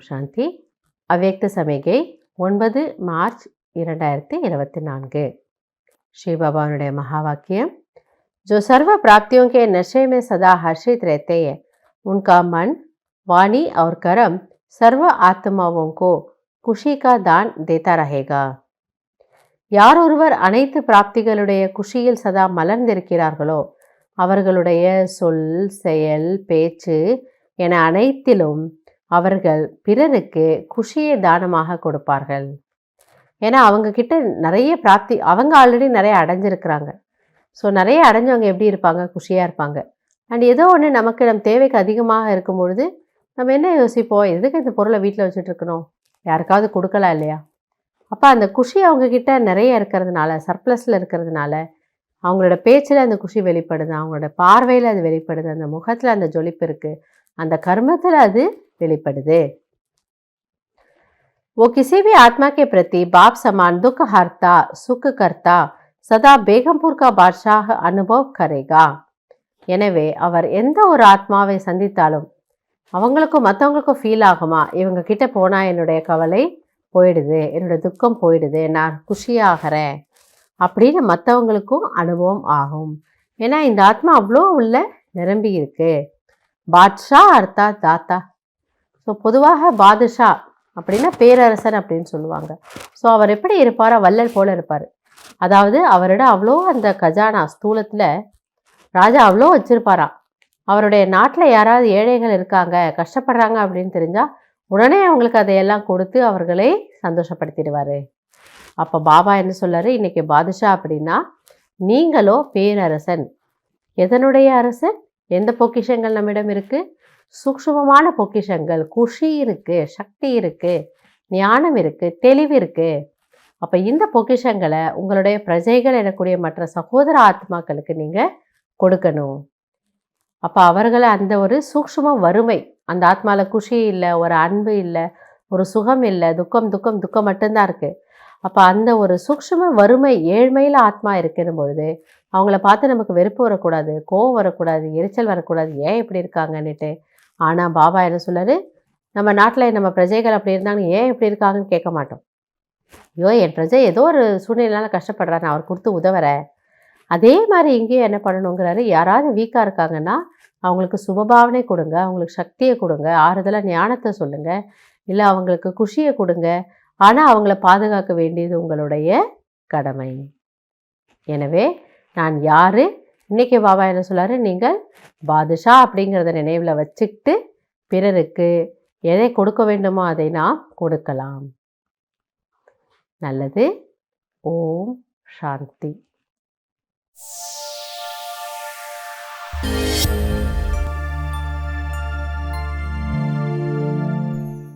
शांति। अव्यक्त समिगै 9 मार्च 2024। श्री बाबा महावाक्य, जो सर्व प्राप्तियों के नशे में सदा हर्षित रहते हैं, उनका मन, वाणी और कर्म सर्व आत्माओं को खुशी का दान देता रहेगा. யார் ஒருவர் அனைத்து பிராப்திகளுடைய குஷியில் சதா மலர்ந்திருக்கிறார்களோ அவர்களுடைய சொல், செயல், பேச்சு என அனைத்திலும் அவர்கள் பிறருக்கு குஷியை தானமாக கொடுப்பார்கள். ஏன்னா அவங்க கிட்ட நிறைய பிராப்தி, அவங்க ஆல்ரெடி நிறைய அடைஞ்சிருக்கிறாங்க. ஸோ நிறைய அடைஞ்சவங்க எப்படி இருப்பாங்க? குஷியாக இருப்பாங்க. அண்ட் ஏதோ ஒன்று நமக்கு நம் தேவைக்கு அதிகமாக இருக்கும் பொழுது நம்ம என்ன யோசிப்போம்? எதுக்கு இந்த பொருளை வீட்டில் வச்சுட்டு இருக்கணும், யாருக்காவது கொடுக்கலாம் இல்லையா? அப்போ அந்த குஷி அவங்கக்கிட்ட நிறைய இருக்கிறதுனால, சர்ப்ளஸில் இருக்கிறதுனால அவங்களோட பேச்சில் அந்த குஷி வெளிப்படுது, அவங்களோட பார்வையில் அது வெளிப்படுது, அந்த முகத்தில் அந்த ஜொலிப்பு இருக்குது, அந்த கர்மத்தில் அது வெளிப்படுது. वो किसी भी आत्मा के प्रति बाप समान दुख हरता, सुख करता, सदा बेगमपुर का बादशाह अनुभव करेगा. எனவே அவர் எந்த ஒரு ஆத்மாவை சந்தித்தாலும் அவங்களுக்கும் மற்றவங்களுக்கும் ஃபீல் ஆகுமா, இவங்க கிட்ட போனால் என்னுடைய கவலை போயிடுது, என்னோட துக்கம் போயிடுது, நான் குஷியாகிறேன் அப்படின்னு மற்றவங்களுக்கும் அனுபவம் ஆகும். ஏன்னா இந்த ஆத்மா அவ்வளோ உள்ள நிரம்பி இருக்கு. பாட்ஷா அர்த்தா தாத்தா. ஸோ பொதுவாக பாதுஷா அப்படின்னா பேரரசன் அப்படின்னு சொல்லுவாங்க. ஸோ அவர் எப்படி இருப்பாரா? வள்ளல் போல இருப்பார். அதாவது அவரிடம் அவ்வளோ அந்த கஜானா ஸ்தூலத்தில் ராஜா அவ்வளோ வச்சிருப்பாராம். அவருடைய நாட்டில் யாராவது ஏழைகள் இருக்காங்க, கஷ்டப்படுறாங்க அப்படின்னு தெரிஞ்சால் உடனே அவங்களுக்கு அதையெல்லாம் கொடுத்து அவர்களை சந்தோஷப்படுத்திடுவார். அப்போ பாபா என்ன சொல்லார்? இன்றைக்கி பாதுஷா அப்படின்னா நீங்களோ பேரரசன். எதனுடைய அரசன்? எந்த பொக்கிஷங்கள் நம்மிடம் இருக்குது? சூக்ஷ்மமான பொக்கிஷங்கள். குஷி இருக்குது, சக்தி இருக்குது, ஞானம் இருக்குது, தெளிவு இருக்குது. அப்போ இந்த பொக்கிஷங்களை உங்களுடைய பிரஜைகள் எனக்கூடிய மற்ற சகோதர ஆத்மாக்களுக்கு நீங்கள் கொடுக்கணும். அப்போ அவர்களை அந்த ஒரு சூக்ஷ்ம வறுமை, அந்த ஆத்மாவில் குஷி இல்லை, ஒரு அன்பு இல்லை, ஒரு சுகம் இல்லை, துக்கம் துக்கம் துக்கம் மட்டும்தான் இருக்குது. அப்போ அந்த ஒரு சூக்ஷ்ம வறுமை, ஏழ்மையில் ஆத்மா இருக்கிற பொழுது அவங்கள பார்த்து நமக்கு வெறுப்பு வரக்கூடாது, கோவம் வரக்கூடாது, எரிச்சல் வரக்கூடாது, ஏன் இப்படி இருக்காங்கன்னுட்டு. ஆனால் பாபா என்ன சொல்லாரு? நம்ம நாட்டில் நம்ம பிரஜைகள் அப்படி இருந்தாங்க, ஏன் இப்படி இருக்காங்கன்னு கேட்க மாட்டோம். ஐயோ என் பிரஜை ஏதோ ஒரு சூழ்நிலையால் கஷ்டப்படுறாரு, நான் அவர் கொடுத்து உதவுறேன். அதே மாதிரி இங்கேயும் என்ன பண்ணணுங்கிறாரு? யாராவது வீக்காக இருக்காங்கன்னா அவங்களுக்கு சுபபாவனை கொடுங்க, அவங்களுக்கு சக்தியை கொடுங்க, ஆறுதலாக ஞானத்தை சொல்லுங்கள், இல்லை அவங்களுக்கு குஷியை கொடுங்க. ஆனால் அவங்கள பாதுகாக்க வேண்டியது உங்களுடைய கடமை. எனவே நான் யார்? இன்றைக்கி பாபா என்ன சொல்லாரு? நீங்கள் பாதுஷா அப்படிங்கிறத நினைவில் வச்சுக்கிட்டு பிறருக்கு எதை கொடுக்க வேண்டுமோ அதை நாம் கொடுக்கலாம். நல்லது. ஓம் சாந்தி.